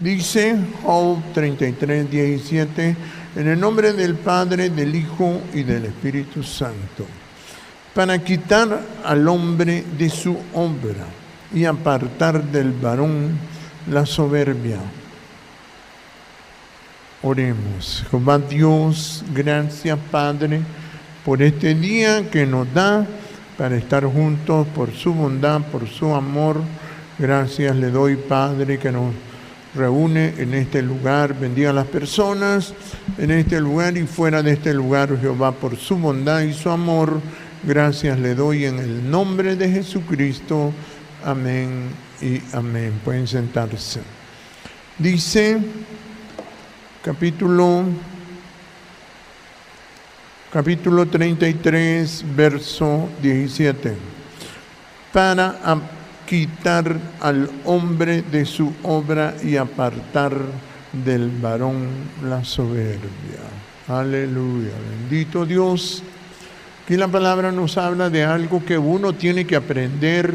Dice Job 33:17, en el nombre del Padre, del Hijo y del Espíritu Santo, para quitar al hombre de su obra y apartar del varón la soberbia. Oremos. Jehová Dios, gracias Padre por este día que nos da para estar juntos, por su bondad, por su amor. Gracias le doy, Padre, que nos reúne en este lugar. Bendiga a las personas en este lugar y fuera de este lugar, Jehová, por su bondad y su amor. Gracias le doy en el nombre de Jesucristo. Amén y amén. Pueden sentarse. Dice capítulo 33, verso 17. Para quitar al hombre de su obra y apartar del varón la soberbia. Aleluya. Bendito Dios. Aquí la palabra nos habla de algo que uno tiene que aprender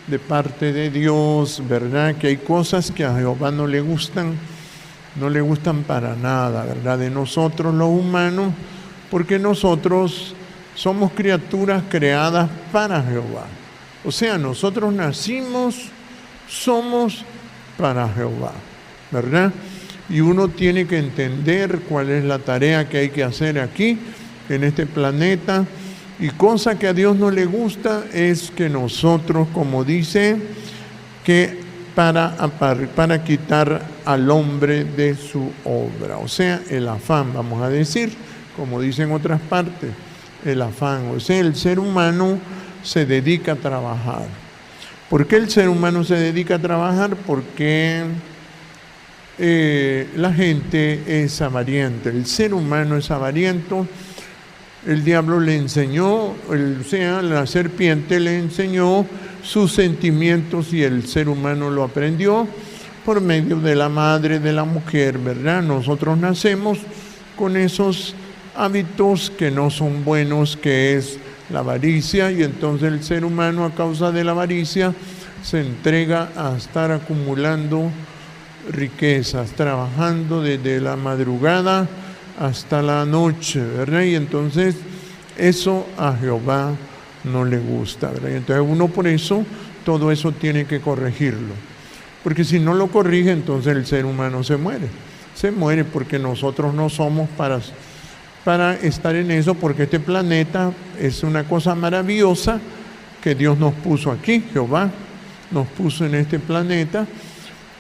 de parte de Dios, ¿verdad? Que hay cosas que a Jehová no le gustan para nada, ¿verdad? De nosotros los humanos, porque nosotros somos criaturas creadas para Jehová. O sea, nosotros somos para Jehová, ¿verdad? Y uno tiene que entender cuál es la tarea que hay que hacer aquí, en este planeta. Y cosa que a Dios no le gusta es que nosotros, como dice, que para quitar al hombre de su obra. O sea, el afán, vamos a decir, como dice en otras partes, el afán. O sea, el ser humano se dedica a trabajar. ¿Por qué el ser humano se dedica a trabajar? Porque la gente es avarienta. El ser humano es avariento. El diablo le enseñó, la serpiente le enseñó sus sentimientos y el ser humano lo aprendió por medio de la madre, de la mujer, ¿verdad? Nosotros nacemos con esos hábitos que no son buenos, que es la avaricia, y entonces el ser humano, a causa de la avaricia, se entrega a estar acumulando riquezas, trabajando desde la madrugada hasta la noche, ¿verdad? Y entonces eso a Jehová no le gusta, ¿verdad? Y entonces uno por eso, todo eso tiene que corregirlo. Porque si no lo corrige, entonces el ser humano se muere. Se muere porque nosotros no somos para estar en eso, porque este planeta es una cosa maravillosa que Dios nos puso aquí. Jehová nos puso en este planeta,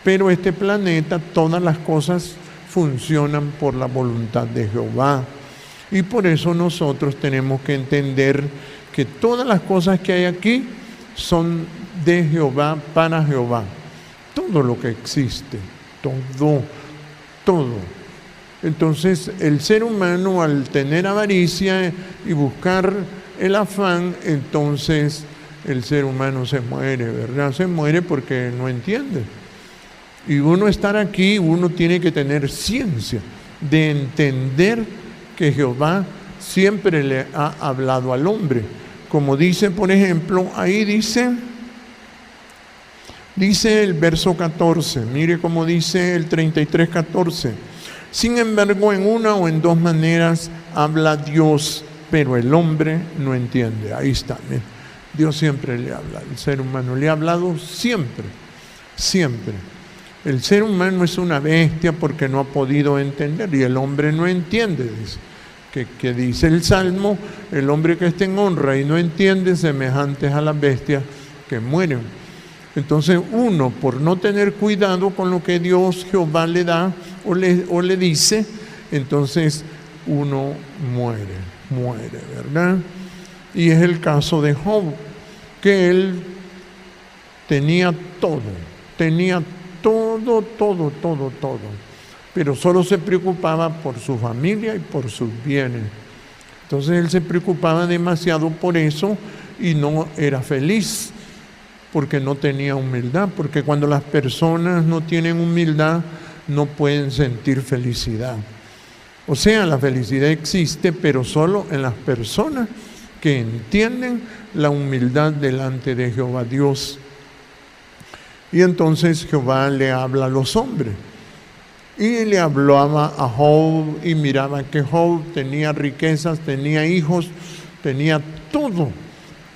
pero este planeta, todas las cosas funcionan por la voluntad de Jehová. Y por eso nosotros tenemos que entender que todas las cosas que hay aquí son de Jehová, para Jehová. Todo lo que existe, todo. Entonces el ser humano, al tener avaricia y buscar el afán, entonces el ser humano se muere, ¿verdad? Se muere porque no entiende. Y uno estar aquí, uno tiene que tener ciencia de entender que Jehová siempre le ha hablado al hombre. Como dice, por ejemplo, ahí dice el verso 14, mire cómo dice el 33:14. Sin embargo, en una o en dos maneras habla Dios, pero el hombre no entiende. Ahí está, mire. Dios siempre le habla, el ser humano le ha hablado siempre. El ser humano es una bestia porque no ha podido entender, y el hombre no entiende, dice. Que dice el Salmo, el hombre que está en honra y no entiende, semejantes a las bestias que mueren. Entonces uno, por no tener cuidado con lo que Dios, Jehová, le da o le dice, entonces uno muere, ¿verdad? Y es el caso de Job, que él tenía todo, pero solo se preocupaba por su familia y por sus bienes. Entonces él se preocupaba demasiado por eso y no era feliz, porque no tenía humildad, porque cuando las personas no tienen humildad no pueden sentir felicidad. O sea, la felicidad existe, pero solo en las personas que entienden la humildad delante de Jehová Dios. Y entonces Jehová le habla a los hombres. Y le hablaba a Job y miraba que Job tenía riquezas, tenía hijos, tenía todo,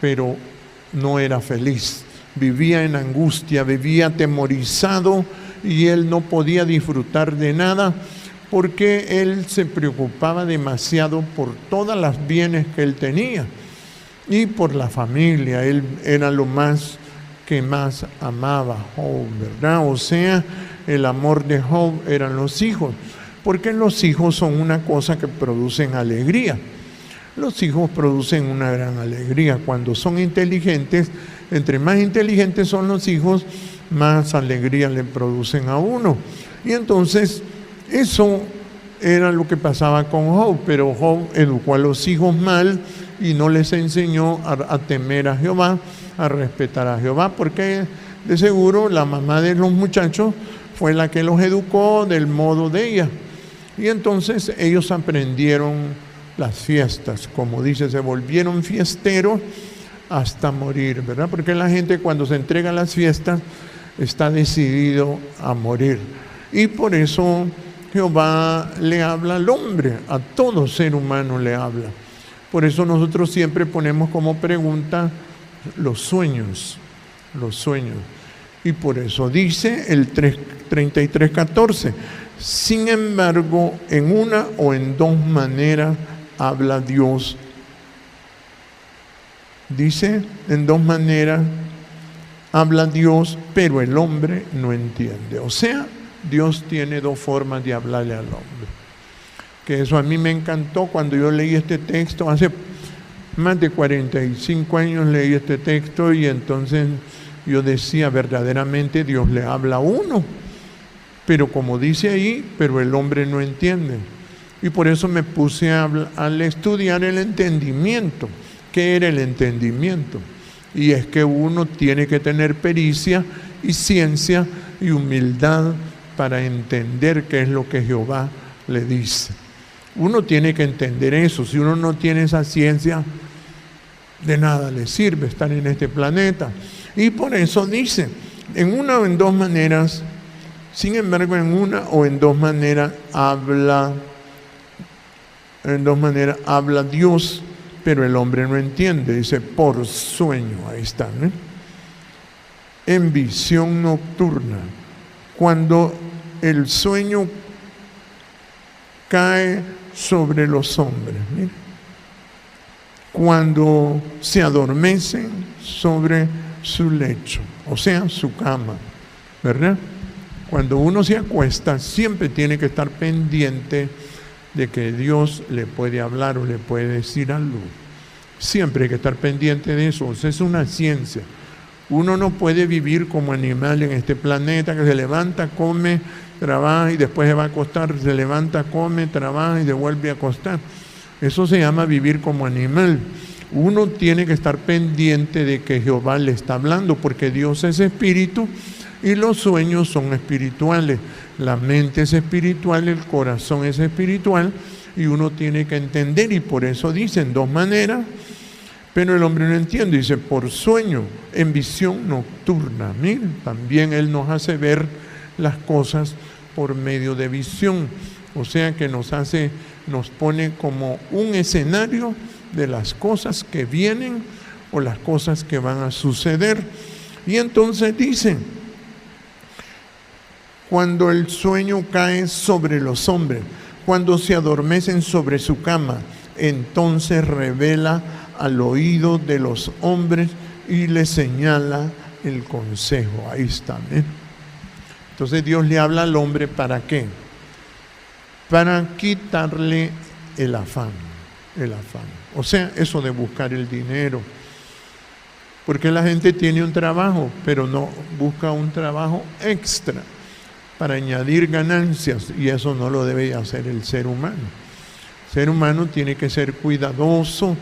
pero no era feliz. Vivía en angustia, vivía atemorizado y él no podía disfrutar de nada porque él se preocupaba demasiado por todas las bienes que él tenía y por la familia. Él era lo más que más amaba Job, ¿verdad? O sea, el amor de Job eran los hijos, porque los hijos son una cosa que producen alegría. Los hijos producen una gran alegría. Cuando son inteligentes, entre más inteligentes son los hijos, más alegría le producen a uno. Y entonces, eso era lo que pasaba con Job, pero Job educó a los hijos mal y no les enseñó a temer a Jehová, a respetar a Jehová, porque de seguro la mamá de los muchachos fue la que los educó del modo de ella. Y entonces ellos aprendieron las fiestas, como dice, se volvieron fiesteros hasta morir, ¿verdad? Porque la gente cuando se entrega a las fiestas está decidido a morir. Y por eso Jehová le habla al hombre, a todo ser humano le habla. Por eso nosotros siempre ponemos como pregunta los sueños. Y por eso dice el 33:14, sin embargo, en una o en dos maneras habla Dios. Dice, en dos maneras habla Dios, pero el hombre no entiende. O sea, Dios tiene dos formas de hablarle al hombre. Que eso a mí me encantó cuando yo leí este texto. Hace más de 45 años leí este texto y entonces yo decía, verdaderamente Dios le habla a uno. Pero como dice ahí, pero el hombre no entiende. Y por eso me puse al estudiar el entendimiento. ¿Qué era el entendimiento? Y es que uno tiene que tener pericia y ciencia y humildad para entender qué es lo que Jehová le dice. Uno tiene que entender eso. Si uno no tiene esa ciencia, de nada le sirve estar en este planeta. Y por eso dice, en una o en dos maneras, sin embargo, en una o en dos maneras habla Dios, pero el hombre no entiende. Dice, por sueño, ahí está, ¿no? En visión nocturna, cuando el sueño cae sobre los hombres, mira, cuando se adormecen sobre su lecho, o sea, su cama, ¿verdad? Cuando uno se acuesta, siempre tiene que estar pendiente de que Dios le puede hablar o le puede decir algo. Siempre hay que estar pendiente de eso. O sea, es una ciencia. Uno no puede vivir como animal en este planeta que se levanta, come, trabaja y después se va a acostar, se levanta, come, trabaja y se vuelve a acostar. Eso se llama vivir como animal. Uno tiene que estar pendiente de que Jehová le está hablando, porque Dios es espíritu y los sueños son espirituales. La mente es espiritual, el corazón es espiritual y uno tiene que entender, y por eso dicen dos maneras, pero el hombre no entiende. Dice, por sueño, en visión nocturna. Miren, también Él nos hace ver las cosas por medio de visión. O sea que nos pone como un escenario de las cosas que vienen o las cosas que van a suceder. Y entonces dice, cuando el sueño cae sobre los hombres, cuando se adormecen sobre su cama, entonces revela al oído de los hombres y les señala el consejo. Ahí está, ¿eh? Entonces Dios le habla al hombre, ¿para qué? Para quitarle el afán. O sea, eso de buscar el dinero. Porque la gente tiene un trabajo, pero no busca un trabajo extra para añadir ganancias, y eso no lo debe hacer el ser humano. El ser humano tiene que ser cuidadoso,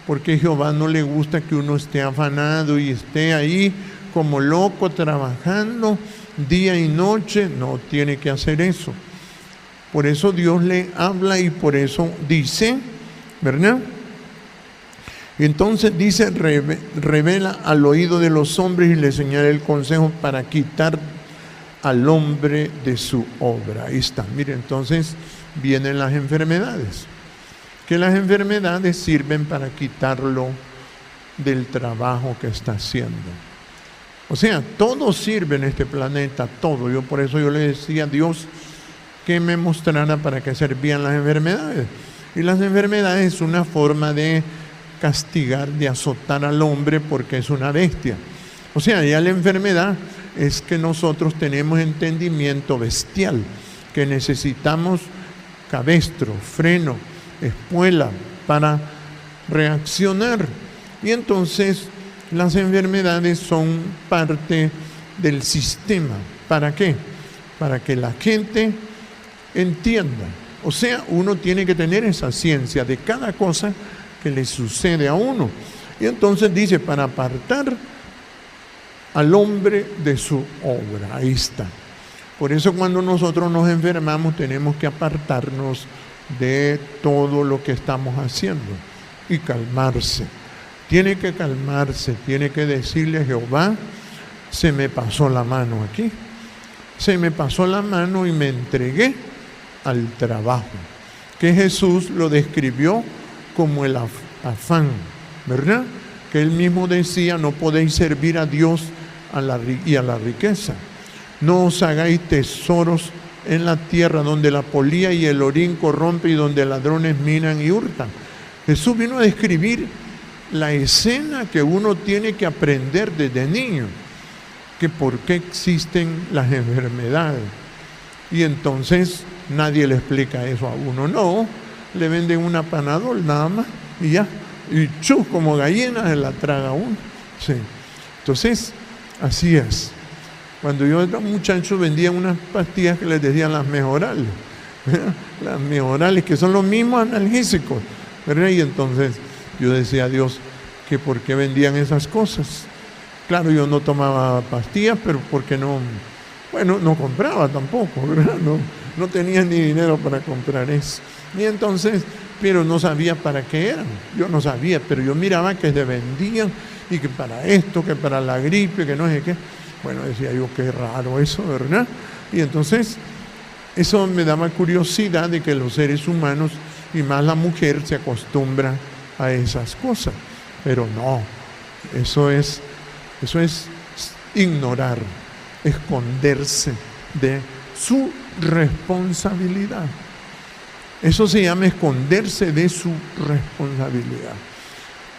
porque a Jehová no le gusta que uno esté afanado y esté ahí como loco trabajando día y noche. No tiene que hacer eso. Por eso Dios le habla y por eso dice, ¿verdad? Entonces dice, revela al oído de los hombres y le señala el consejo para quitar al hombre de su obra. Ahí está. Mire, entonces vienen las enfermedades. Que las enfermedades sirven para quitarlo del trabajo que está haciendo. O sea, todo sirve en este planeta, todo. Por eso yo le decía a Dios que me mostrara para qué servían las enfermedades. Y las enfermedades es una forma de castigar, de azotar al hombre porque es una bestia. O sea, ya la enfermedad es que nosotros tenemos entendimiento bestial, que necesitamos cabestro, freno, espuela para reaccionar. Y entonces las enfermedades son parte del sistema. ¿Para qué? Para que la gente entienda. O sea, uno tiene que tener esa ciencia de cada cosa que le sucede a uno. Y entonces dice, para apartar al hombre de su obra. Ahí está. Por eso cuando nosotros nos enfermamos tenemos que apartarnos de todo lo que estamos haciendo y calmarse. Tiene que calmarse, tiene que decirle a Jehová, se me pasó la mano aquí. Se me pasó la mano y me entregué al trabajo. Que Jesús lo describió como el afán, ¿verdad? Que él mismo decía, no podéis servir a Dios y a la riqueza. No os hagáis tesoros en la tierra donde la polía y el orín corrompe y donde ladrones minan y hurtan. Jesús vino a describir la escena que uno tiene que aprender desde niño, que por qué existen las enfermedades. Y entonces nadie le explica eso a uno. No, le venden una Panadol nada más y ya. Y chus, como gallina se la traga uno. Sí. Entonces, así es. Cuando yo era muchacho vendía unas pastillas que les decían las mejorales, ¿verdad? Las mejorales, que son los mismos analgésicos, ¿verdad? Y entonces yo decía a Dios que por qué vendían esas cosas. Claro, yo no tomaba pastillas, pero porque no compraba tampoco, ¿verdad? No tenía ni dinero para comprar eso. Y entonces, pero no sabía para qué eran. Yo no sabía, pero yo miraba que se vendían y que para esto, que para la gripe, que no sé qué. Bueno, decía yo, qué raro eso, ¿verdad? Y entonces, eso me daba curiosidad de que los seres humanos, y más la mujer, se acostumbran a esas cosas. Pero no, eso es ignorar, esconderse de su responsabilidad. Eso se llama esconderse de su responsabilidad.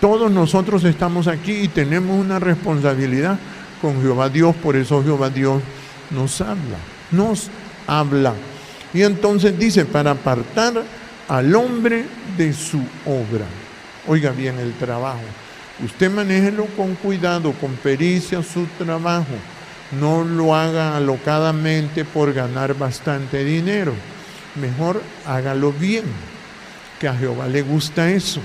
Todos nosotros estamos aquí y tenemos una responsabilidad con Jehová Dios, por eso Jehová Dios nos habla. Y entonces dice, para apartar al hombre de su obra. Oiga bien el trabajo. Usted manéjelo con cuidado, con pericia su trabajo. No lo haga alocadamente por ganar bastante dinero. Mejor hágalo bien, que a Jehová le gusta eso.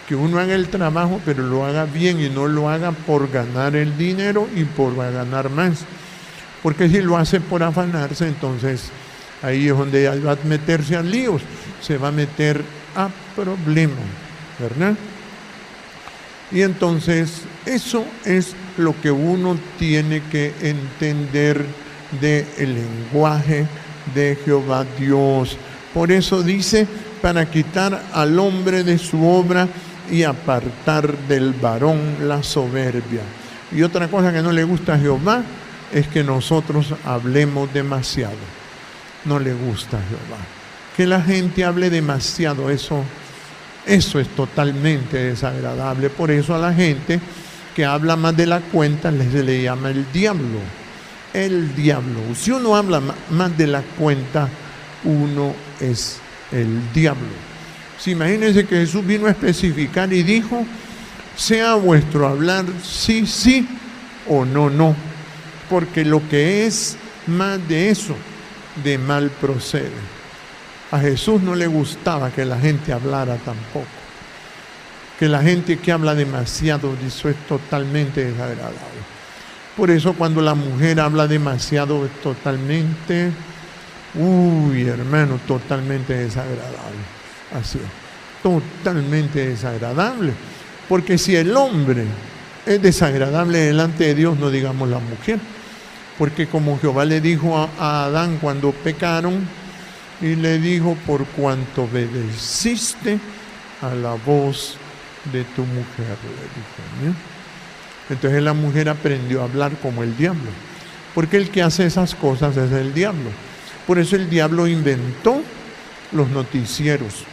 Que uno haga el trabajo, pero lo haga bien y no lo haga por ganar el dinero y por ganar más. Porque si lo hace por afanarse, entonces ahí es donde va a meterse a líos, se va a meter a problemas, ¿verdad? Y entonces eso es lo que uno tiene que entender del lenguaje de Jehová Dios. Por eso dice, para quitar al hombre de su obra y apartar del varón la soberbia. Y otra cosa que no le gusta a Jehová es que nosotros hablemos demasiado. No le gusta a Jehová. Que la gente hable demasiado, eso es totalmente desagradable. Por eso a la gente que habla más de la cuenta se le llama el diablo. El diablo. Si uno habla más de la cuenta, uno es el diablo. Si imagínense que Jesús vino a especificar y dijo, sea vuestro hablar sí, sí o no, no. Porque lo que es más de eso, de mal procede. A Jesús no le gustaba que la gente hablara tampoco. Que la gente que habla demasiado, eso es totalmente desagradable. Por eso cuando la mujer habla demasiado es totalmente, hermano, totalmente desagradable. Así es, totalmente desagradable. Porque si el hombre es desagradable delante de Dios, no digamos la mujer. porque como Jehová le dijo a Adán cuando pecaron, y le dijo, por cuanto obedeciste a la voz de tu mujer, le dijo, ¿no? Entonces la mujer aprendió a hablar como el diablo, porque el que hace esas cosas es el diablo. Por eso el diablo inventó los noticieros,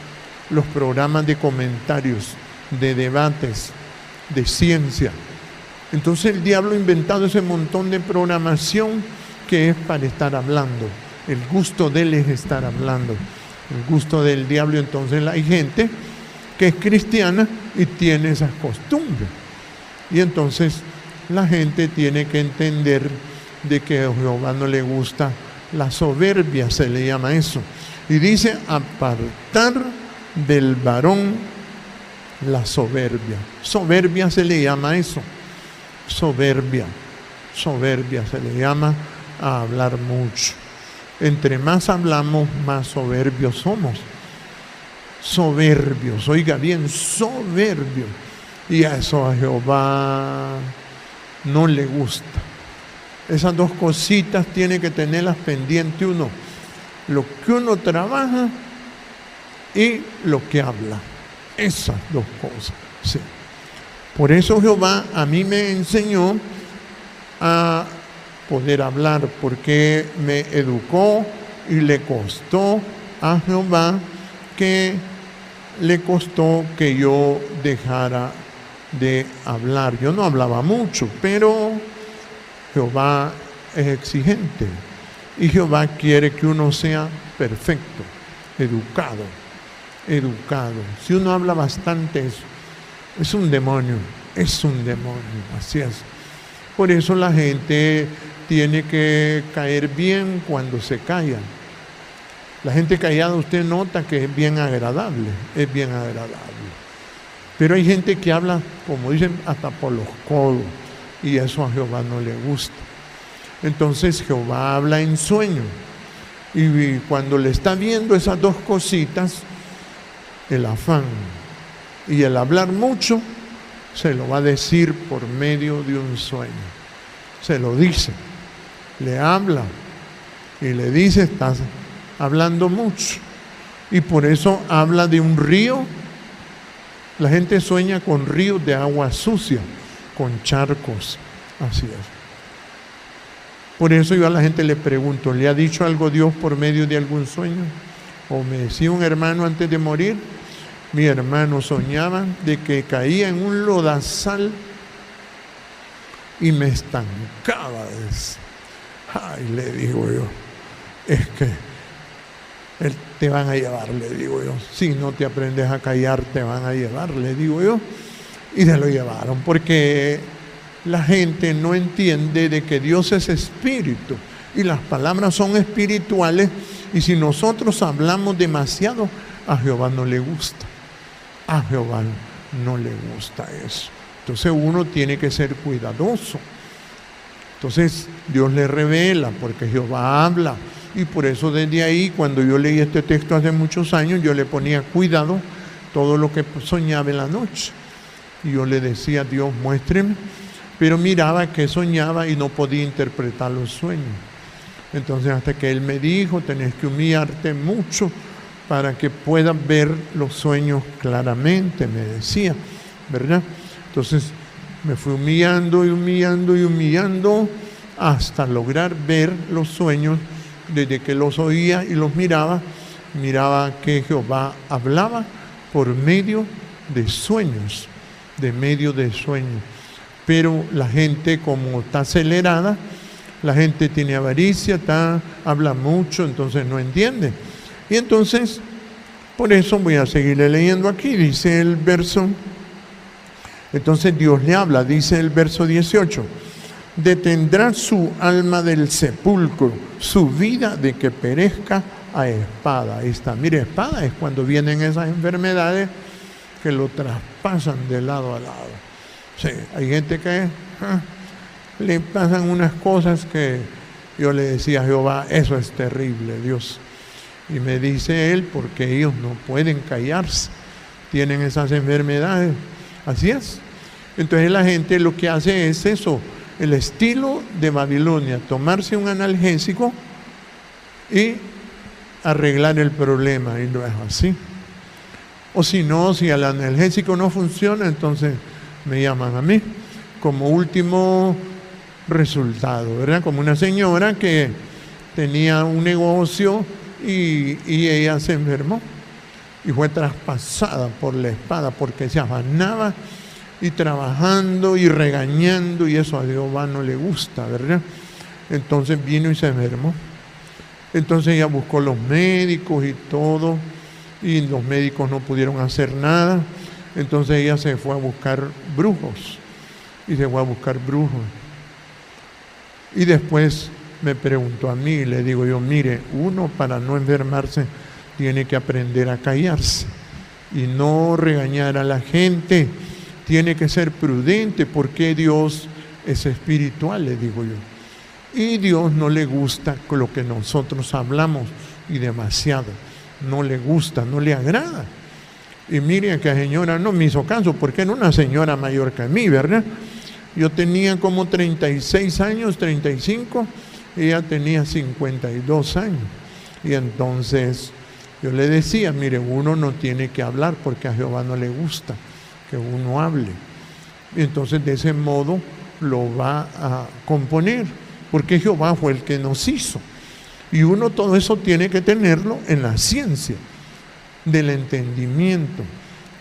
los programas de comentarios, de debates, de ciencia. Entonces el diablo ha inventado ese montón de programación que es para estar hablando. El gusto de él es estar hablando. El gusto del diablo. Entonces hay gente que es cristiana y tiene esas costumbres. Y entonces la gente tiene que entender de que a Jehová no le gusta la soberbia, se le llama eso. Y dice, apartar del varón la soberbia. Soberbia se le llama eso. Soberbia se le llama a hablar mucho. Entre más hablamos, más soberbios somos. Soberbios, oiga bien, soberbios. Y a eso a Jehová no le gusta. Esas dos cositas tiene que tenerlas pendiente uno. Lo que uno trabaja y lo que habla. Esas dos cosas, sí. Por eso Jehová a mí me enseñó a poder hablar, porque me educó y le costó a Jehová que le costó que yo dejara de hablar. Yo no hablaba mucho, pero Jehová es exigente y Jehová quiere que uno sea perfecto, educado. Si uno habla bastante, es un demonio, así es. Por eso la gente tiene que caer bien cuando se calla. La gente callada usted nota que es bien agradable. Pero hay gente que habla, como dicen, hasta por los codos, y eso a Jehová no le gusta. Entonces Jehová habla en sueño, y cuando le está viendo esas dos cositas, el afán y el hablar mucho, se lo va a decir por medio de un sueño. Se lo dice, le habla y le dice, estás hablando mucho. Y por eso habla de un río. La gente sueña con ríos de agua sucia, con charcos, así es. Por eso yo a la gente le pregunto, ¿le ha dicho algo Dios por medio de algún sueño? O me decía un hermano antes de morir, mi hermano soñaba de que caía en un lodazal y me estancaba. Ay, le digo yo, es que te van a llevar, le digo yo. Si no te aprendes a callar, te van a llevar, le digo yo. Y se lo llevaron, porque la gente no entiende de que Dios es espíritu y las palabras son espirituales, y si nosotros hablamos demasiado, a Jehová no le gusta. A Jehová no le gusta eso. Entonces uno tiene que ser cuidadoso. Entonces Dios le revela, porque Jehová habla. Y por eso desde ahí, cuando yo leí este texto hace muchos años, yo le ponía cuidado todo lo que soñaba en la noche. Y yo le decía, Dios, muéstreme. Pero miraba que soñaba y no podía interpretar los sueños. Entonces hasta que Él me dijo, tenés que humillarte mucho para que puedas ver los sueños claramente, me decía, ¿verdad? Entonces me fui humillando hasta lograr ver los sueños. Desde que los oía y los miraba que Jehová hablaba por medio de sueños, Pero la gente, como está acelerada, la gente tiene avaricia, habla mucho, entonces no entiende. Y entonces, por eso voy a seguirle leyendo aquí, dice el verso. Entonces Dios le habla, dice el verso 18. Detendrá su alma del sepulcro, su vida de que perezca a espada. Ahí está, mire, espada es cuando vienen esas enfermedades que lo traspasan de lado a lado. Sí, hay gente que le pasan unas cosas que yo le decía a Jehová, eso es terrible, Dios. Y me dice Él, porque ellos no pueden callarse, tienen esas enfermedades. Así es. Entonces la gente lo que hace es eso, el estilo de Babilonia, tomarse un analgésico y arreglar el problema, y no es así. O si no, si el analgésico no funciona, entonces me llaman a mí como último resultado, ¿verdad? Como una señora que tenía un negocio y ella se enfermó y fue traspasada por la espada porque se afanaba y trabajando y regañando, y eso a Jehová no le gusta, ¿verdad? Entonces vino y se enfermó. Entonces ella buscó los médicos y todo, y los médicos no pudieron hacer nada. Entonces ella se fue a buscar brujos, y se fue a buscar brujos. Y después me preguntó a mí, y le digo yo, mire, uno para no enfermarse tiene que aprender a callarse y no regañar a la gente, tiene que ser prudente porque Dios es espiritual, le digo yo. Y Dios no le gusta lo que nosotros hablamos, y demasiado. No le gusta, no le agrada. Y miren que la señora no me hizo caso, porque era una señora mayor que mí, ¿verdad? Yo tenía como 36 años, 35, ella tenía 52 años. Y entonces yo le decía, mire, uno no tiene que hablar porque a Jehová no le gusta que uno hable. Y entonces de ese modo lo va a componer, porque Jehová fue el que nos hizo. Y uno todo eso tiene que tenerlo en la ciencia del entendimiento.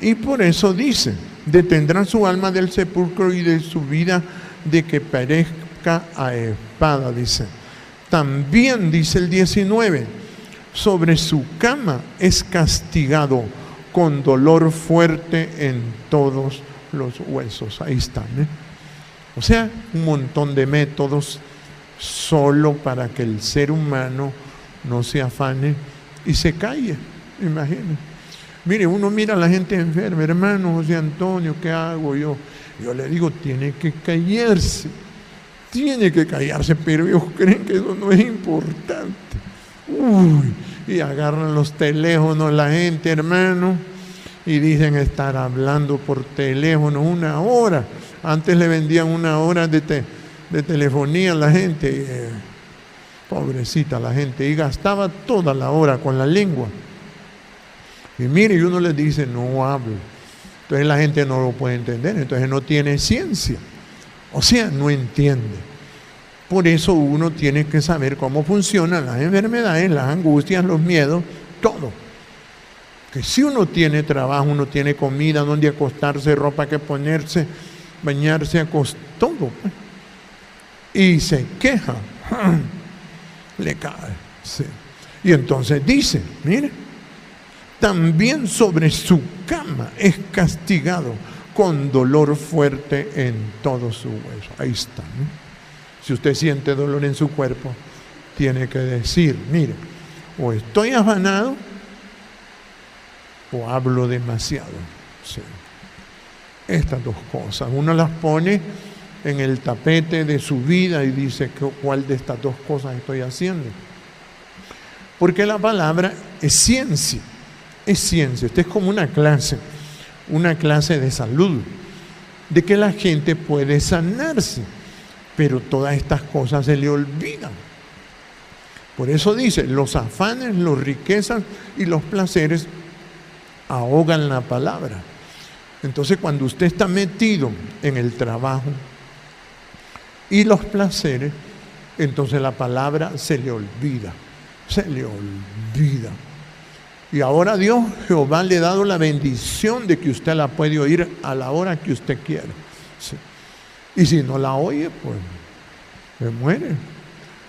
Y por eso dice, detendrá su alma del sepulcro y de su vida de que perezca a espada, dice. También dice el 19, sobre su cama es castigado con dolor fuerte en todos los huesos. Ahí están, ¿eh? O sea, un montón de métodos solo para que el ser humano no se afane y se calle. Imagínense. Mire, uno mira a la gente enferma, hermano José Antonio, ¿qué hago yo? Yo le digo, tiene que callarse, pero ellos creen que eso no es importante. Y agarran los teléfonos la gente, hermano, y dicen estar hablando por teléfono 1 hora. Antes le vendían 1 hora de telefonía a la gente, pobrecita la gente, y gastaba toda la hora con la lengua. Y mire, y uno les dice, no hablo. Entonces la gente no lo puede entender, entonces no tiene ciencia. O sea, no entiende. Por eso uno tiene que saber cómo funcionan las enfermedades, las angustias, los miedos, todo. Que si uno tiene trabajo, uno tiene comida, donde acostarse, ropa que ponerse, bañarse, todo. Y se queja, le cae. Sí. Y entonces dice, mire, también sobre su cama es castigado con dolor fuerte en todo su hueso. Ahí está, ¿no? Si usted siente dolor en su cuerpo, tiene que decir, mire, o estoy afanado o hablo demasiado. Sí. Estas dos cosas, uno las pone en el tapete de su vida y dice, ¿cuál de estas dos cosas estoy haciendo? Porque la palabra es ciencia. Es ciencia. Esta es como una clase de salud, de que la gente puede sanarse, pero todas estas cosas se le olvidan. Por eso dice, los afanes, las riquezas y los placeres ahogan la palabra. Entonces, cuando usted está metido en el trabajo y los placeres, entonces la palabra se le olvida. Y ahora Dios, Jehová, le ha dado la bendición de que usted la puede oír a la hora que usted quiera. Sí. Y si no la oye, pues se muere.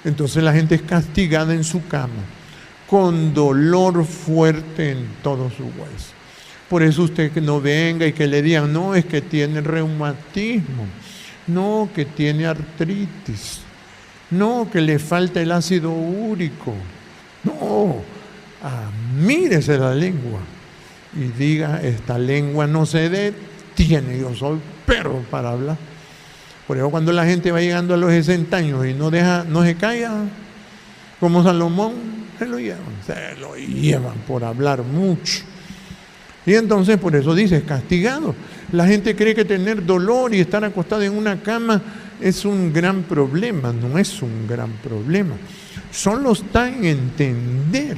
Entonces la gente es castigada en su cama, con dolor fuerte en todo su hueso. Por eso usted que no venga y que le digan, no, es que tiene reumatismo, no, que tiene artritis, no, que le falta el ácido úrico. No, mírese la lengua y diga, esta lengua no se detiene, yo soy perro para hablar. Por eso cuando la gente va llegando a los 60 años y no se calla, como Salomón, se lo llevan por hablar mucho. Y entonces por eso dice, es castigado. La gente cree que tener dolor y estar acostada en una cama es un gran problema, no es un gran problema. Solo está en entender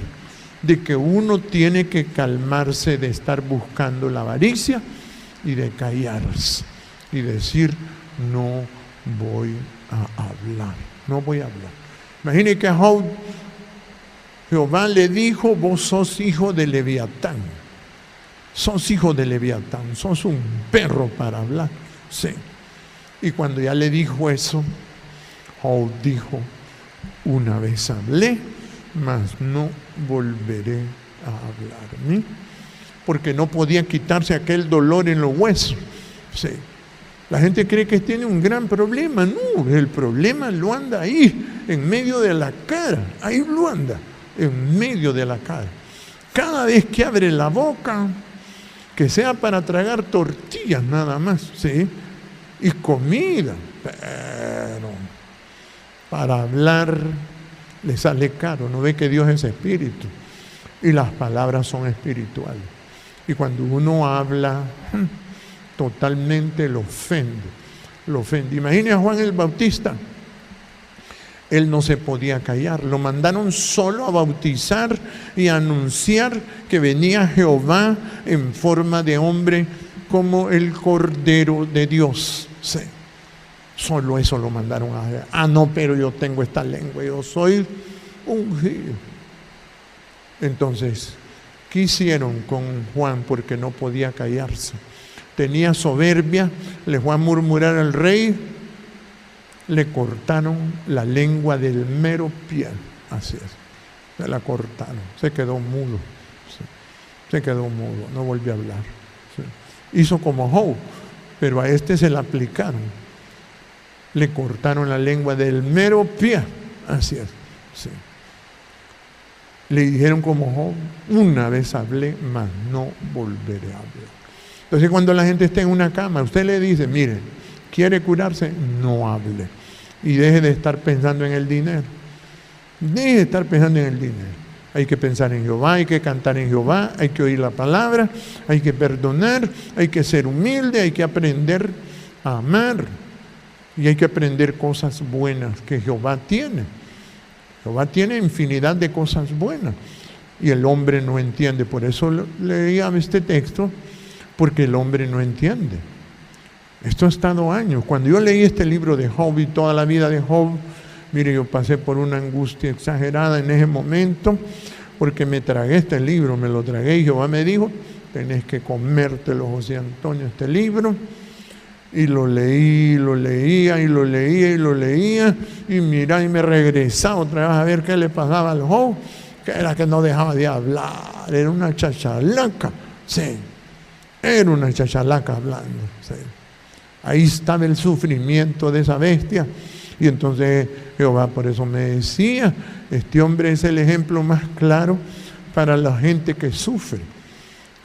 de que uno tiene que calmarse de estar buscando la avaricia y de callarse y decir, no voy a hablar, no voy a hablar. Imagine que a Job, Jehová le dijo, vos sos hijo de Leviatán, sos hijo de Leviatán, sos un perro para hablar. Sí. Y cuando ya le dijo eso, Job dijo, una vez hablé, mas no volveré a hablar. ¿Sí? Porque no podía quitarse aquel dolor en los huesos. Sí. La gente cree que tiene un gran problema. No, el problema lo anda ahí, en medio de la cara. Ahí lo anda, en medio de la cara. Cada vez que abre la boca, que sea para tragar tortillas nada más, ¿sí? Y comida, pero para hablar le sale caro. No ve que Dios es espíritu y las palabras son espirituales. Y cuando uno habla, totalmente lo ofende. Imagine a Juan el Bautista. Él no se podía callar. Lo mandaron solo a bautizar y a anunciar que venía Jehová en forma de hombre como el Cordero de Dios. Sí. Solo eso lo mandaron a hacer. No, pero yo tengo esta lengua, yo soy ungido. Entonces, ¿qué hicieron con Juan? Porque no podía callarse. Tenía soberbia, le fue a murmurar al rey, le cortaron la lengua del mero pie. Así es, se la cortaron, se quedó mudo. Sí. Se quedó mudo, no volvió a hablar. Sí. Hizo como Job, pero a este se la aplicaron. Le cortaron la lengua del mero pie. Así es. Sí. Le dijeron como Job, una vez hablé, mas no volveré a hablar. Entonces cuando la gente está en una cama, usted le dice, mire, ¿quiere curarse? No hable. Y deje de estar pensando en el dinero. Deje de estar pensando en el dinero. Hay que pensar en Jehová, hay que cantar en Jehová, hay que oír la palabra, hay que perdonar, hay que ser humilde, hay que aprender a amar. Y hay que aprender cosas buenas que Jehová tiene. Jehová tiene infinidad de cosas buenas. Y el hombre no entiende. Por eso leía este texto, porque el hombre no entiende. Esto ha estado años. Cuando yo leí este libro de Job y toda la vida de Job, mire, yo pasé por una angustia exagerada en ese momento, porque me tragué este libro, me lo tragué y Jehová me dijo, tenés que comértelo, José Antonio, este libro. Y lo leí, lo leía, y lo leía, y lo leía, y mira, y me regresaba otra vez a ver qué le pasaba al Job, que era que no dejaba de hablar, era una chachalaca, sí, era una chachalaca hablando, sí. Ahí estaba el sufrimiento de esa bestia. Y entonces Jehová por eso me decía, este hombre es el ejemplo más claro para la gente que sufre.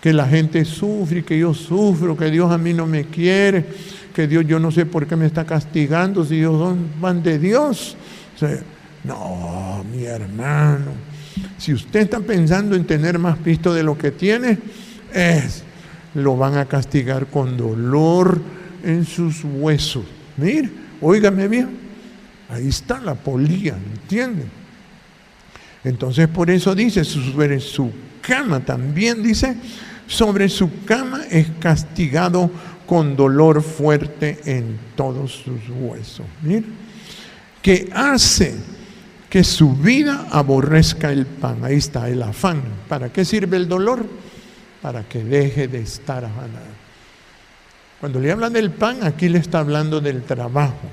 Que la gente sufre, que yo sufro, que Dios a mí no me quiere, que Dios yo no sé por qué me está castigando si ellos van de Dios. O sea, no, mi hermano, si usted está pensando en tener más pisto de lo que tiene, lo van a castigar con dolor en sus huesos. Mire, óigame bien, ahí está la polía, ¿entiende? Entonces por eso dice, sobre su cama también dice, sobre su cama es castigado con dolor fuerte en todos sus huesos. Mire, que hace que su vida aborrezca el pan. Ahí está el afán. ¿Para qué sirve el dolor? Para que deje de estar afanado. Cuando le hablan del pan, aquí le está hablando del trabajo.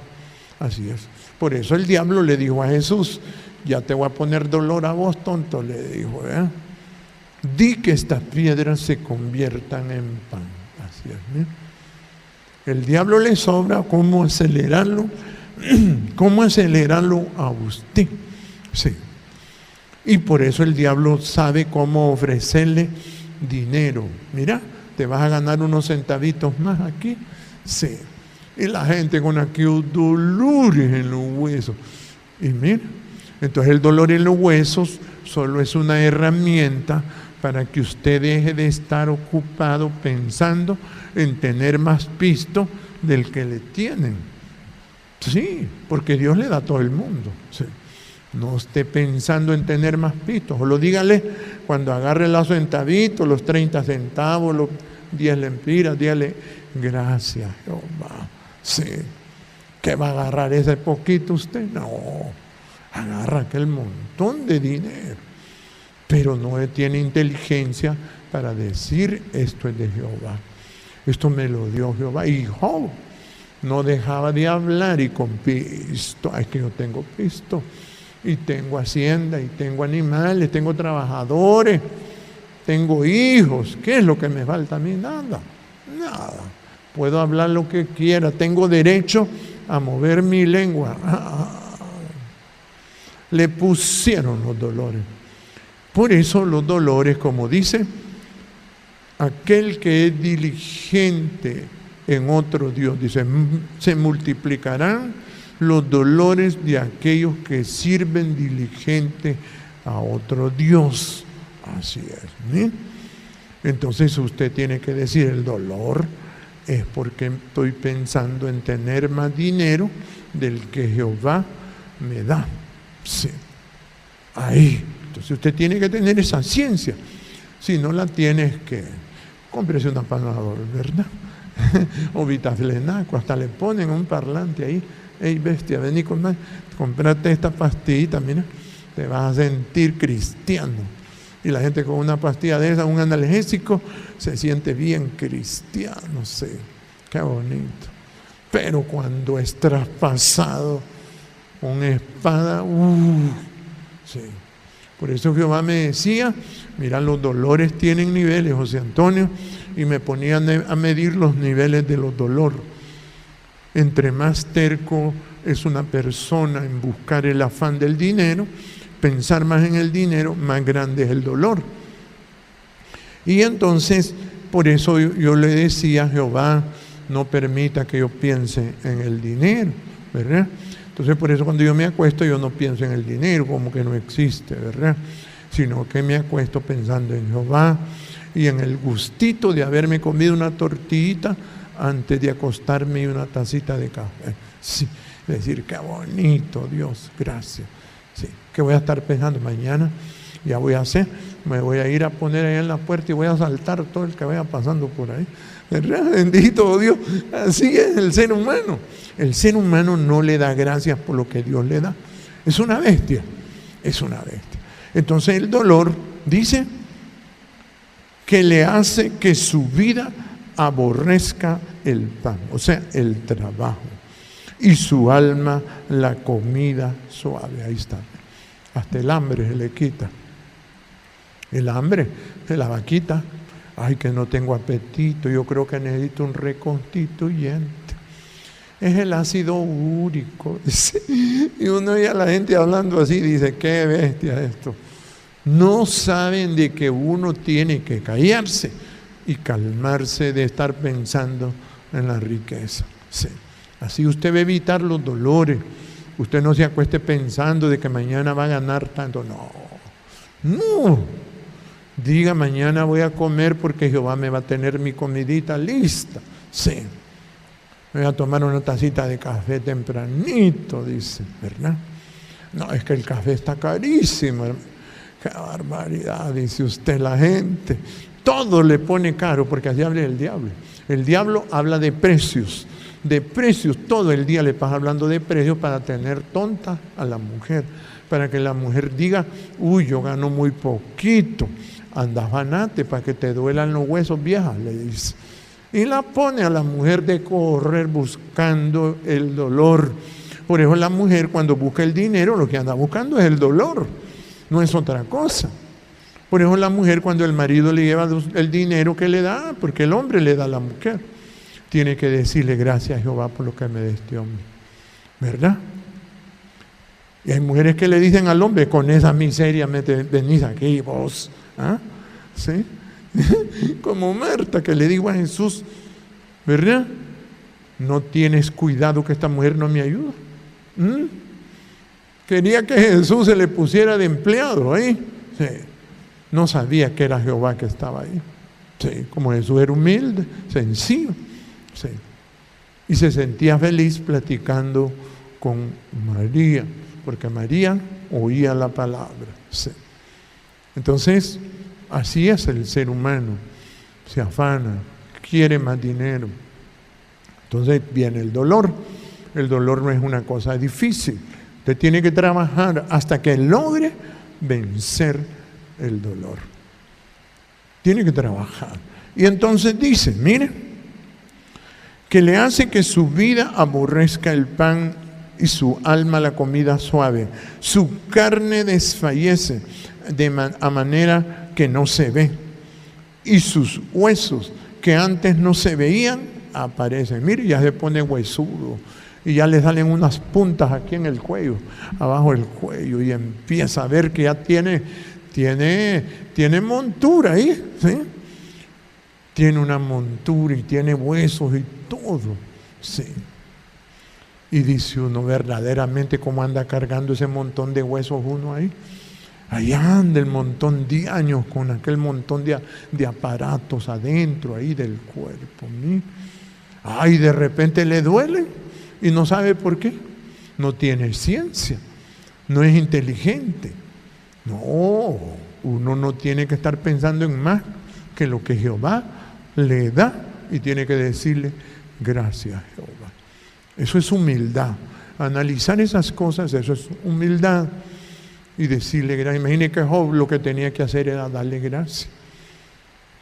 Así es. Por eso el diablo le dijo a Jesús, ya te voy a poner dolor a vos, tonto, le dijo, di que estas piedras se conviertan en pan. Así es, ¿eh? El diablo le sobra cómo acelerarlo a usted. Sí. Y por eso el diablo sabe cómo ofrecerle dinero. Mira, te vas a ganar unos centavitos más aquí. Sí. Y la gente con aquellos dolores en los huesos. Y mira, entonces el dolor en los huesos solo es una herramienta para que usted deje de estar ocupado pensando en tener más pisto del que le tienen. Sí, porque Dios le da a todo el mundo. Sí. No esté pensando en tener más pistos. O lo dígale cuando agarre los centavitos, los 30 centavos, los 10 lempiras, dígale, gracias Jehová. Sí. ¿Qué va a agarrar ese poquito usted? No, agarra aquel montón de dinero. Pero no tiene inteligencia para decir, esto es de Jehová. Esto me lo dio Jehová. Y Job no dejaba de hablar y con pisto. Es que yo tengo pisto. Y tengo hacienda, y tengo animales, tengo trabajadores, tengo hijos. ¿Qué es lo que me falta a mí? Nada, nada. Puedo hablar lo que quiera, tengo derecho a mover mi lengua. Le pusieron los dolores. Por eso los dolores, como dice, aquel que es diligente en otro Dios, dice, se multiplicarán los dolores de aquellos que sirven diligente a otro Dios. Así es, ¿sí? Entonces usted tiene que decir, el dolor es porque estoy pensando en tener más dinero del que Jehová me da. Sí. Ahí. Entonces usted tiene que tener esa ciencia. Si no la tienes, que cómprese una Panadol, ¿verdad? O Vitaflenaco, hasta le ponen un parlante ahí. Ey, bestia, vení comprate esta pastillita, mira, te vas a sentir cristiano. Y la gente con una pastilla de esa, un analgésico, se siente bien cristiano, sí, qué bonito. Pero cuando es traspasado con espada, sí. Por eso Jehová me decía, mira, los dolores tienen niveles, José Antonio, y me ponían a medir los niveles de los dolores. Entre más terco es una persona en buscar el afán del dinero, pensar más en el dinero, más grande es el dolor. Y entonces, por eso yo le decía, Jehová, no permita que yo piense en el dinero, ¿verdad? Entonces, por eso cuando yo me acuesto, yo no pienso en el dinero, como que no existe, ¿verdad? Sino que me acuesto pensando en Jehová y en el gustito de haberme comido una tortillita antes de acostarme y una tacita de café. Sí, decir, qué bonito, Dios, gracias. Sí, ¿qué voy a estar pensando? Mañana ya voy a hacer, me voy a ir a poner ahí en la puerta y voy a saltar todo el que vaya pasando por ahí. ¿Verdad? Bendito Dios, así es el ser humano. El ser humano no le da gracias por lo que Dios le da. Es una bestia, es una bestia. Entonces el dolor dice que le hace que su vida aborrezca el pan, o sea, el trabajo, y su alma la comida suave. Ahí está. Hasta el hambre se le quita. El hambre se la va a quitar. Ay, que no tengo apetito, yo creo que necesito un reconstituyente. Es el ácido úrico. Y uno oye a la gente hablando así, dice, qué bestia esto. No saben de que uno tiene que callarse y calmarse de estar pensando en la riqueza. Sí. Así usted va a evitar los dolores. Usted no se acueste pensando de que mañana va a ganar tanto. No, no. Diga, mañana voy a comer porque Jehová me va a tener mi comidita lista. Sí. Me voy a tomar una tacita de café tempranito, dice, ¿verdad? No, es que el café está carísimo. Qué barbaridad, dice usted, la gente. Todo le pone caro porque así habla el diablo. El diablo habla de precios, todo el día le pasa hablando de precios para tener tonta a la mujer, para que la mujer diga, uy, yo gano muy poquito, anda afanate para que te duelan los huesos, vieja, le dice. Y la pone a la mujer de correr buscando el dolor. Por eso la mujer cuando busca el dinero, lo que anda buscando es el dolor, no es otra cosa. Por eso la mujer cuando el marido le lleva el dinero que le da, porque el hombre le da a la mujer, tiene que decirle gracias a Jehová por lo que me dé este hombre, ¿verdad? Y hay mujeres que le dicen al hombre, con esa miseria venís aquí vos, ¿ah? ¿Sí? Como Marta que le digo a Jesús, ¿verdad? No tienes cuidado que esta mujer no me ayuda. Quería que Jesús se le pusiera de empleado ahí. Sí. No sabía que era Jehová que estaba ahí. Sí. Como Jesús era humilde, sencillo. Sí. Y se sentía feliz platicando con María, porque María oía la palabra. Sí. Entonces, así es el ser humano. Se afana, quiere más dinero. Entonces viene el dolor. El dolor no es una cosa difícil. Usted tiene que trabajar hasta que logre vencer el dolor. Tiene que trabajar. Y entonces dice, mire, que le hace que su vida aborrezca el pan y su alma la comida suave. Su carne desfallece a manera que no se ve. Y sus huesos que antes no se veían aparecen. Mire, ya se pone huesudo. Y ya le salen unas puntas aquí en el cuello, abajo del cuello. Y empieza a ver que ya tiene montura ahí, ¿sí? Tiene una montura y tiene huesos y todo, sí. Y dice uno, verdaderamente, ¿cómo anda cargando ese montón de huesos uno ahí? Ahí anda el montón de años con aquel montón de aparatos adentro ahí del cuerpo. Ay, de repente le duele y no sabe por qué. No tiene ciencia, no es inteligente. No, uno no tiene que estar pensando en más que lo que Jehová le da y tiene que decirle, gracias Jehová. Eso es humildad. Analizar esas cosas, eso es humildad. Y decirle gracias. Imagine que Job lo que tenía que hacer era darle gracias.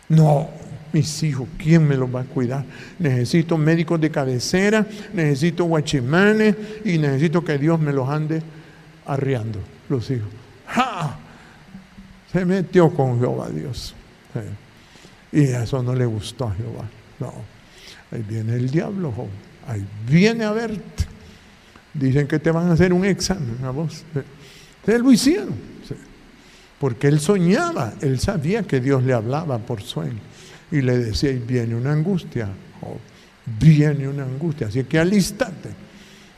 No, mis hijos, ¿quién me los va a cuidar? Necesito médicos de cabecera, necesito guachimanes y necesito que Dios me los ande arriando, los hijos. ¡Ja! Se metió con Jehová Dios. Sí. Y eso no le gustó a Jehová. No. Ahí viene el diablo, Job. Ahí viene a verte. Dicen que te van a hacer un examen a vos. Ustedes lo hicieron. Sí. Porque él soñaba, él sabía que Dios le hablaba por sueño. Y le decía, y viene una angustia, Job. Viene una angustia. Así que alístate.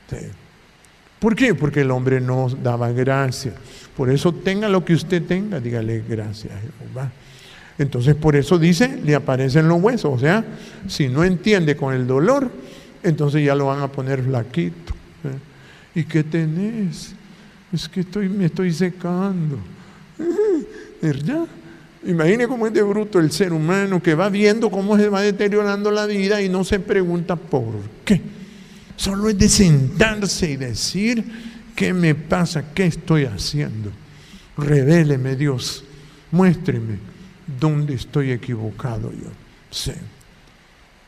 Sí. ¿Por qué? Porque el hombre no daba gracias. Por eso tenga lo que usted tenga, dígale gracias a Jehová. Entonces por eso dice, le aparecen los huesos. O sea, si no entiende con el dolor, entonces ya lo van a poner flaquito. ¿Y qué tenés? Es que me estoy secando. ¿Verdad? Imagine cómo es de bruto el ser humano que va viendo cómo se va deteriorando la vida y no se pregunta por qué. Solo es de sentarse y decir, ¿qué me pasa? ¿Qué estoy haciendo? Revéleme, Dios. Muéstreme dónde estoy equivocado yo. Sí.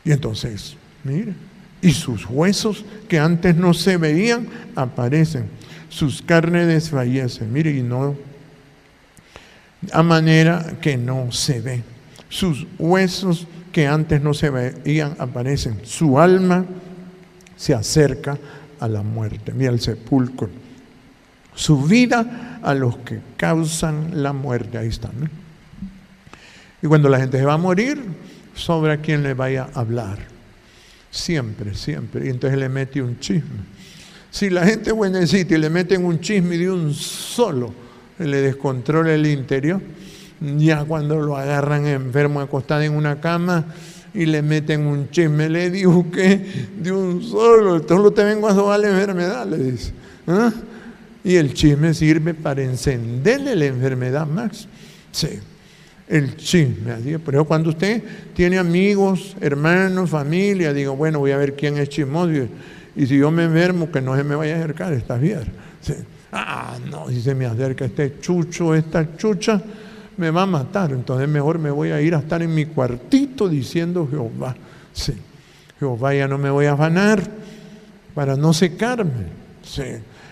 Y entonces, mire, y sus huesos que antes no se veían aparecen. Sus carnes desfallecen. Mire, y no, a manera que no se ve. Sus huesos que antes no se veían aparecen. Su alma se acerca a la muerte. Mira, el sepulcro. Su vida a los que causan la muerte. Ahí está, ¿no? Y cuando la gente se va a morir, sobra quien le vaya a hablar. Siempre, siempre. Y entonces le mete un chisme. Si la gente es buenecita y le meten un chisme de un solo, le descontrola el interior, ya cuando lo agarran enfermo acostado en una cama y le meten un chisme, le digo que de un solo, solo te vengo a sobar la enfermedad, le dice. ¿Ah? Y el chisme sirve para encenderle la enfermedad más. Sí, el chisme. Así. Pero cuando usted tiene amigos, hermanos, familia, digo, bueno, voy a ver quién es chismoso. Y si yo me enfermo, que no se me vaya a acercar, está bien. Sí. Ah, no, si se me acerca este chucho, esta chucha, me va a matar. Entonces mejor me voy a ir a estar en mi cuartito diciendo Jehová. Sí, Jehová, ya no me voy a afanar para no secarme. Sí.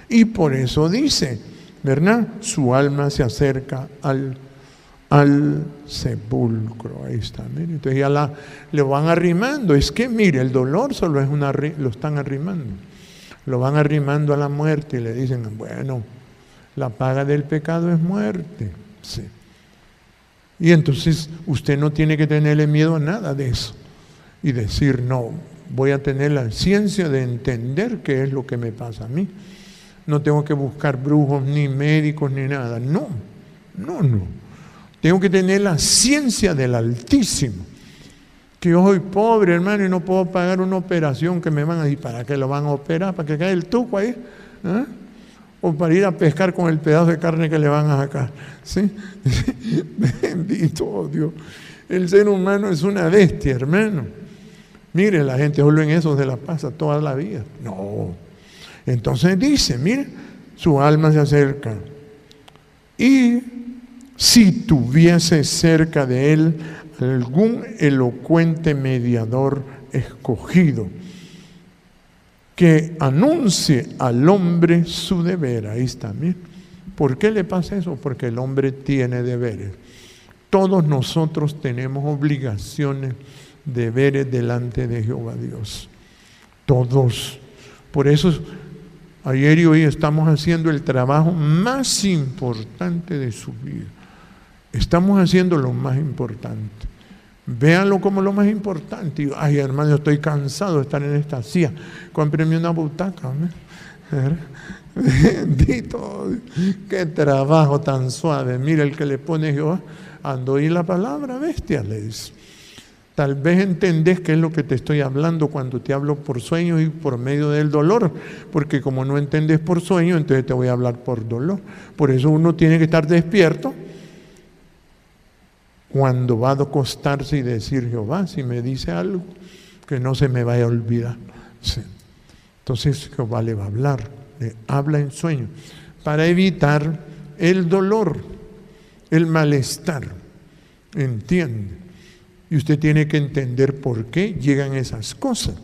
Y por eso dice, ¿verdad? Su alma se acerca al sepulcro. Ahí está, mire. Entonces ya le van arrimando. Es que, mire, el dolor solo es lo están arrimando. Lo van arrimando a la muerte y le dicen, bueno, la paga del pecado es muerte. Sí. Y entonces usted no tiene que tenerle miedo a nada de eso. Y decir, no, voy a tener la ciencia de entender qué es lo que me pasa a mí. No tengo que buscar brujos, ni médicos, ni nada. No. Tengo que tener la ciencia del Altísimo. Que yo soy pobre, hermano, y no puedo pagar una operación que me van a decir, ¿para qué lo van a operar? ¿Para que caiga el tuco ahí? ¿Ah? O para ir a pescar con el pedazo de carne que le van a sacar. ¿Sí? Bendito Dios. El ser humano es una bestia, hermano. Mire, la gente solo en eso se la pasa toda la vida. No. Entonces dice, mire, su alma se acerca. Y si tuviese cerca de él algún elocuente mediador escogido, que anuncie al hombre su deber. Ahí está, mire. ¿Por qué le pasa eso? Porque el hombre tiene deberes. Todos nosotros tenemos obligaciones, deberes delante de Jehová Dios. Todos. Por eso ayer y hoy estamos haciendo el trabajo más importante de su vida. Estamos haciendo lo más importante. Véanlo como lo más importante. Y, ay, hermano, estoy cansado de estar en esta silla. Cómpreme una butaca. Bendito. Qué trabajo tan suave. Mira el que le pone Jehová. Ando oí la palabra, bestia, le dice. Tal vez entendés qué es lo que te estoy hablando cuando te hablo por sueños y por medio del dolor. Porque como no entendés por sueño, entonces te voy a hablar por dolor. Por eso uno tiene que estar despierto cuando va a acostarse y decir, Jehová, si me dice algo, que no se me vaya a olvidar. Sí. Entonces Jehová le va a hablar, le habla en sueño, para evitar el dolor, el malestar. ¿Entiende? Y usted tiene que entender por qué llegan esas cosas.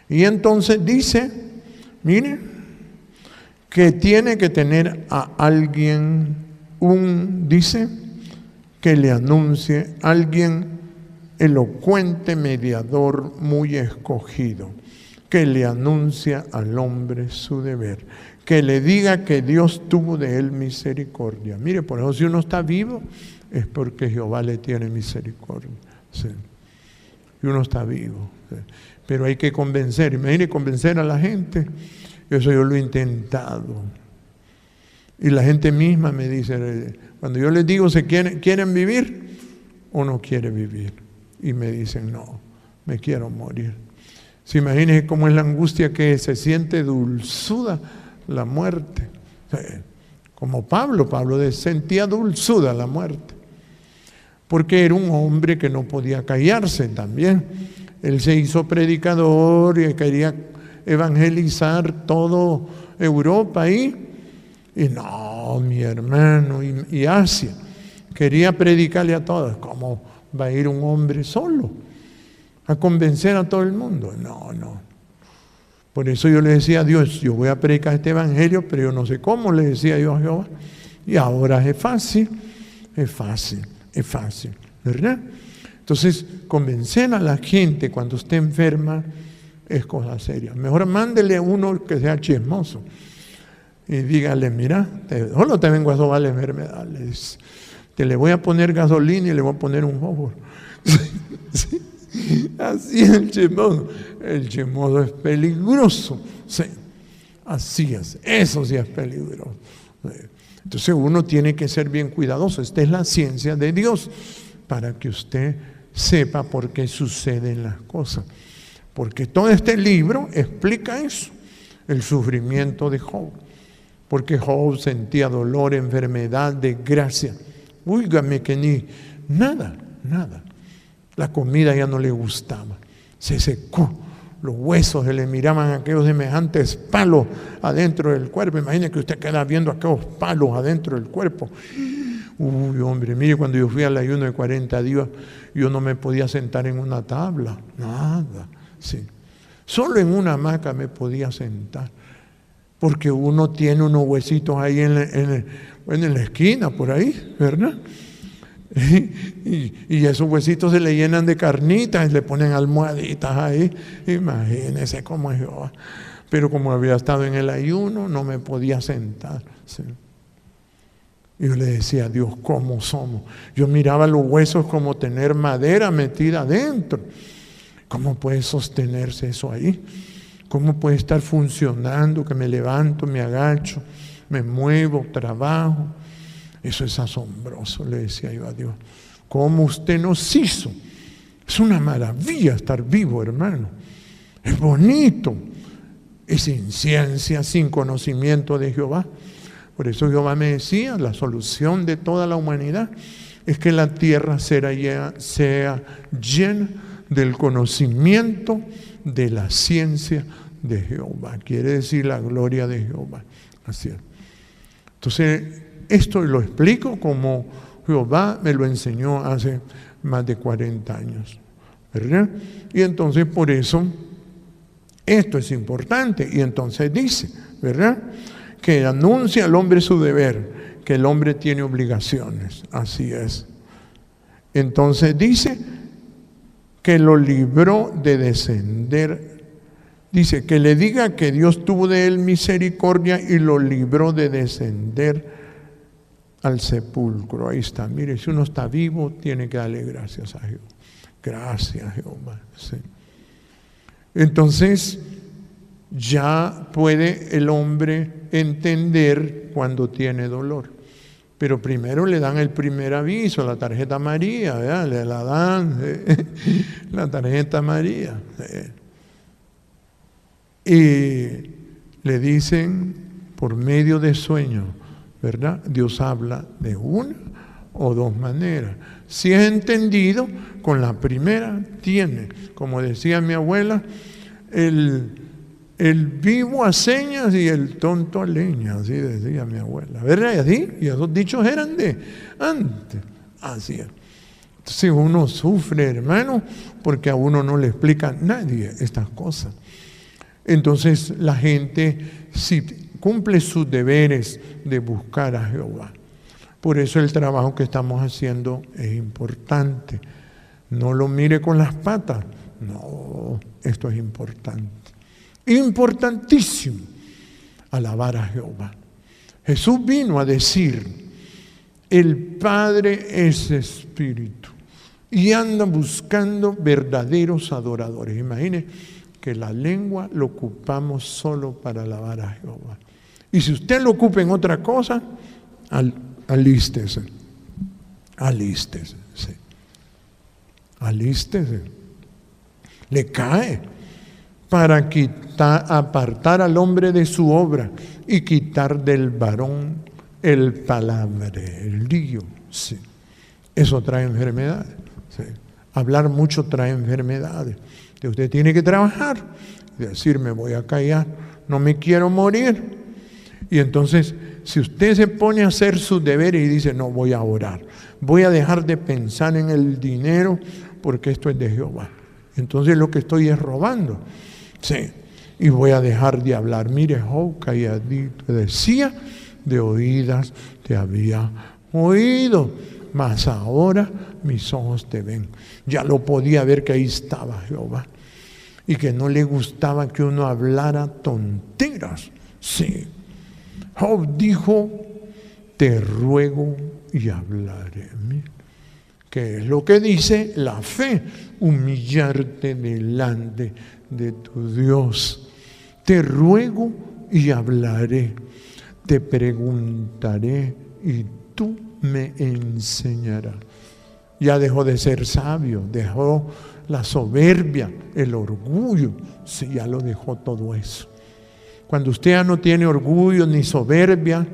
Y entonces dice, mire, que tiene que tener a alguien, dice, que le anuncie, alguien elocuente, mediador, muy escogido, que le anuncia al hombre su deber, que le diga que Dios tuvo de él misericordia. Mire, por eso si uno está vivo, es porque Jehová le tiene misericordia. Sí. Y uno está vivo. Sí. Pero hay que convencer, imagine convencer a la gente. Eso yo lo he intentado. Y la gente misma me dice, cuando yo les digo, ¿quieren vivir o no quieren vivir? Y me dicen, no, me quiero morir. ¿Se imaginen cómo es la angustia que se siente dulzuda la muerte? Como Pablo sentía dulzuda la muerte. Porque era un hombre que no podía callarse también. Él se hizo predicador y quería evangelizar toda Europa ahí. Y no, mi hermano, y Asia, quería predicarle a todos. ¿Cómo va a ir un hombre solo a convencer a todo el mundo? No. Por eso yo le decía a Dios, yo voy a predicar este evangelio, pero yo no sé cómo, le decía yo a Jehová. Y ahora es fácil, ¿verdad? Entonces, convencer a la gente cuando esté enferma es cosa seria. Mejor mándele a uno que sea chismoso. Y dígale, mira, solo te vengo a sobar la enfermedad. Te le voy a poner gasolina y le voy a poner un fósforo. Sí. Así es el chismoso. El chismoso es peligroso. Sí. Así es. Eso sí es peligroso. Sí. Entonces uno tiene que ser bien cuidadoso. Esta es la ciencia de Dios para que usted sepa por qué suceden las cosas. Porque todo este libro explica eso. El sufrimiento de Job. Porque Job sentía dolor, enfermedad, desgracia. Úigame que ni nada. La comida ya no le gustaba. Se secó. Los huesos se le miraban aquellos semejantes palos adentro del cuerpo. Imagine que usted queda viendo aquellos palos adentro del cuerpo. Uy, hombre, mire, cuando yo fui al ayuno de 40 días, yo no me podía sentar en una tabla. Nada. Sí. Solo en una hamaca me podía sentar. Porque uno tiene unos huesitos ahí en la esquina, por ahí, ¿verdad? Y esos huesitos se le llenan de carnitas y le ponen almohaditas ahí. Imagínense cómo es yo. Pero como había estado en el ayuno, no me podía sentar. ¿Sí? Y yo le decía a Dios, ¿cómo somos? Yo miraba los huesos como tener madera metida adentro. ¿Cómo puede sostenerse eso ahí? ¿Cómo puede estar funcionando? Que me levanto, me agacho, me muevo, trabajo. Eso es asombroso, le decía yo a Dios. ¿Cómo usted nos hizo Es una maravilla estar vivo, hermano. Es bonito. Es sin ciencia, sin conocimiento de Jehová. Por eso Jehová me decía, la solución de toda la humanidad es que la tierra sea llena del conocimiento de la ciencia de Jehová. Quiere decir la gloria de Jehová. Así es. Entonces, esto lo explico como Jehová me lo enseñó hace más de 40 años, ¿verdad? Y entonces por eso esto es importante. Y entonces dice, ¿verdad?, que anuncia al hombre su deber, que el hombre tiene obligaciones. Así es. Entonces dice que lo libró de descender. Dice que le diga que Dios tuvo de él misericordia y lo libró de descender al sepulcro. Ahí está. Mire, si uno está vivo, tiene que darle gracias a Jehová. Gracias, Jehová. Sí. Entonces, ya puede el hombre entender cuando tiene dolor. Pero primero le dan el primer aviso, la tarjeta amarilla, ¿verdad? Le la dan, la tarjeta amarilla. Y le dicen por medio de sueño, ¿verdad? Dios habla de una o dos maneras. Si es entendido, con la primera tiene, como decía mi abuela, el vivo a señas y el tonto a leña, así decía mi abuela, ¿verdad? Y así, y esos dichos eran de antes, así es. Entonces uno sufre, hermano, porque a uno no le explica nadie estas cosas. Entonces la gente sí cumple sus deberes de buscar a Jehová. Por eso el trabajo que estamos haciendo es importante. No lo mire con las patas. No, esto es importante. Importantísimo. Alabar a Jehová. Jesús vino a decir, el Padre es Espíritu y anda buscando verdaderos adoradores. Imagine que la lengua lo ocupamos solo para alabar a Jehová. Y si usted lo ocupa en otra cosa, alístese. Alístese, sí. Alístese. Le cae para apartar al hombre de su obra y quitar del varón el palabrerío. Sí. Eso trae enfermedades. Sí. Hablar mucho trae enfermedades. Usted tiene que trabajar y decir, me voy a callar, no me quiero morir. Y entonces, si usted se pone a hacer sus deberes y dice, no, voy a orar, voy a dejar de pensar en el dinero porque esto es de Jehová. Entonces lo que estoy es robando. Sí. Y voy a dejar de hablar. Mire, Job calladito decía, de oídas te había oído, mas ahora mis ojos te ven. Ya lo podía ver que ahí estaba Jehová y que no le gustaba que uno hablara tonteras. Sí. Job dijo, te ruego y hablaré. ¿Qué es lo que dice la fe? Humillarte delante de tu Dios. Te ruego y hablaré. Te preguntaré y tú me enseñarás. Ya dejó de ser sabio, dejó la soberbia, el orgullo. Sí, ya lo dejó todo eso. Cuando usted ya no tiene orgullo ni soberbia,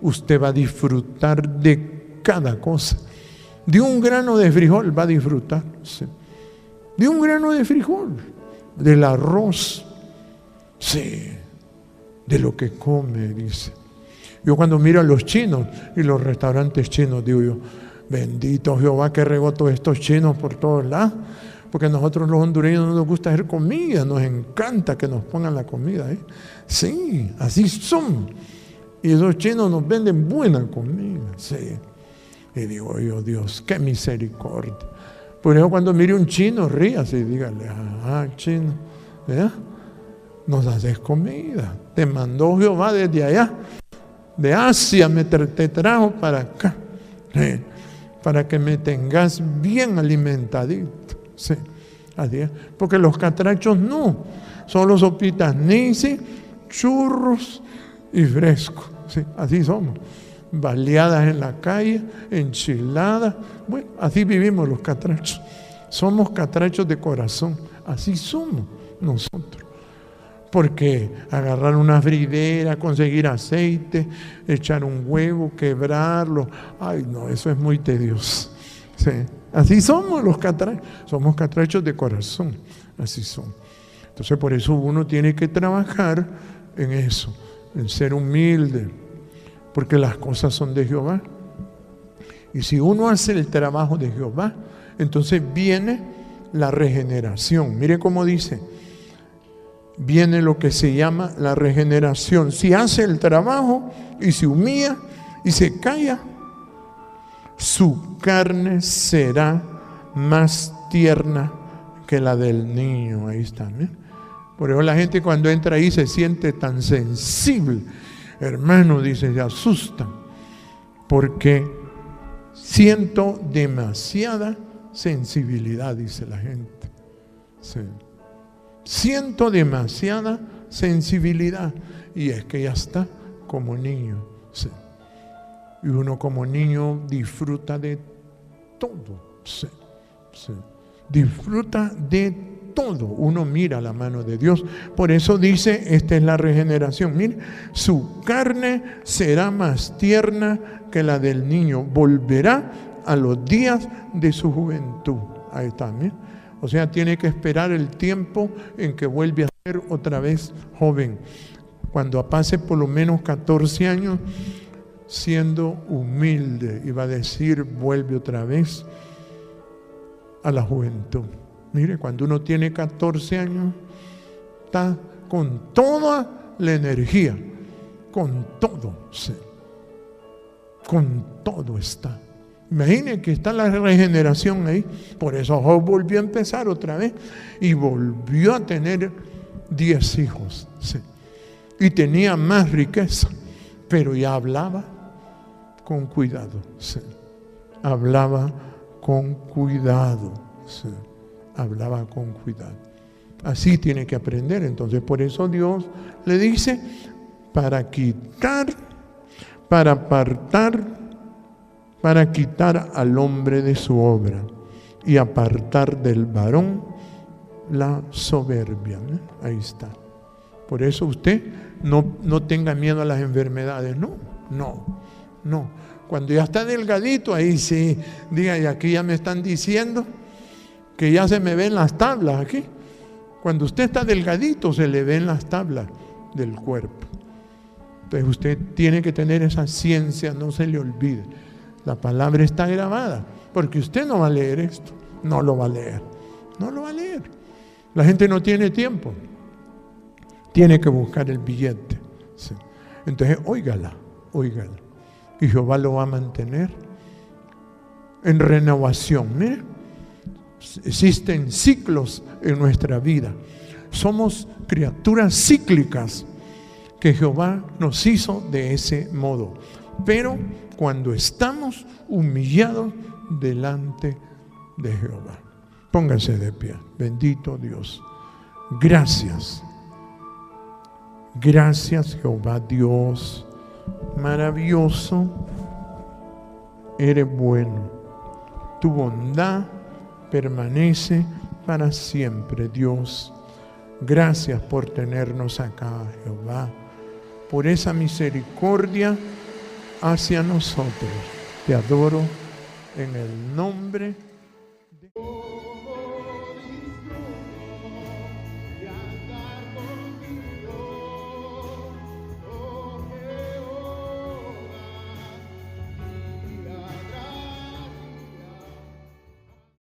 usted va a disfrutar de cada cosa. De un grano de frijol va a disfrutar. Sí. De un grano de frijol, del arroz, sí, de lo que come, dice. Yo cuando miro a los chinos y los restaurantes chinos, digo yo, bendito Jehová que regó todos estos chinos por todos lados, porque a nosotros los hondureños no nos gusta hacer comida, nos encanta que nos pongan la comida, ¿eh? Sí, así son. Y esos chinos nos venden buena comida, sí. Y digo yo, Dios, qué misericordia. Por eso cuando mire un chino, ríase y dígale, chino, ¿verdad? Nos haces comida. Te mandó Jehová desde allá, de Asia, te trajo para acá, para que me tengas bien alimentadito. Sí, así es. Porque los catrachos no, solo sopitas nisi, churros y fresco. Sí, así somos. Baleadas en la calle, enchiladas. Bueno, así vivimos los catrachos. Somos catrachos de corazón, así somos nosotros. Porque agarrar una fridera, conseguir aceite, echar un huevo, quebrarlo, ay no, eso es muy tedioso. Sí. Así somos los catrachos, somos catrachos de corazón, así son. Entonces por eso uno tiene que trabajar en eso, en ser humilde, porque las cosas son de Jehová. Y si uno hace el trabajo de Jehová, entonces viene la regeneración. Mire cómo dice, viene lo que se llama la regeneración. Si hace el trabajo y se humilla y se calla, su carne será más tierna que la del niño. Ahí está, ¿eh? Por eso la gente cuando entra ahí se siente tan sensible. Hermano, dice, se asustan. Porque siento demasiada sensibilidad, dice la gente. Sí. Siento demasiada sensibilidad. Y es que ya está como niño. Sí. Y uno como niño disfruta de todo. Sí. Sí. Disfruta de todo. Uno mira la mano de Dios. Por eso dice, esta es la regeneración. Mire, su carne será más tierna que la del niño. Volverá a los días de su juventud. Ahí está, ¿eh? O sea, tiene que esperar el tiempo en que vuelve a ser otra vez joven. Cuando pase por lo menos 14 años siendo humilde, y va a decir, vuelve otra vez a la juventud. Mire, cuando uno tiene 14 años, está con toda la energía, con todo, sí. Con todo está. Imaginen que está la regeneración ahí. Por eso Job volvió a empezar otra vez y volvió a tener 10 hijos. Sí. Y tenía más riqueza, pero ya hablaba con cuidado. Sí. Hablaba con cuidado. Sí. Hablaba con cuidado. Así tiene que aprender. Entonces por eso Dios le dice, para quitar, para apartar, para quitar al hombre de su obra y apartar del varón la soberbia. ¿Eh? Ahí está. Por eso usted no tenga miedo a las enfermedades. No. Cuando ya está delgadito, ahí sí, diga, y aquí ya me están diciendo que ya se me ven las tablas aquí. Cuando usted está delgadito, se le ven las tablas del cuerpo. Entonces usted tiene que tener esa ciencia, no se le olvide. La palabra está grabada, porque usted no va a leer esto, no lo va a leer, no lo va a leer. La gente no tiene tiempo, tiene que buscar el billete. Sí. Entonces, óigala, y Jehová lo va a mantener en renovación. Mire, existen ciclos en nuestra vida, somos criaturas cíclicas que Jehová nos hizo de ese modo, pero cuando estamos humillados delante de Jehová. Póngase de pie. Bendito Dios. Gracias. Gracias, Jehová Dios. Maravilloso. Eres bueno. Tu bondad permanece para siempre, Dios. Gracias por tenernos acá, Jehová. Por esa misericordia hacia nosotros. Te adoro en el nombre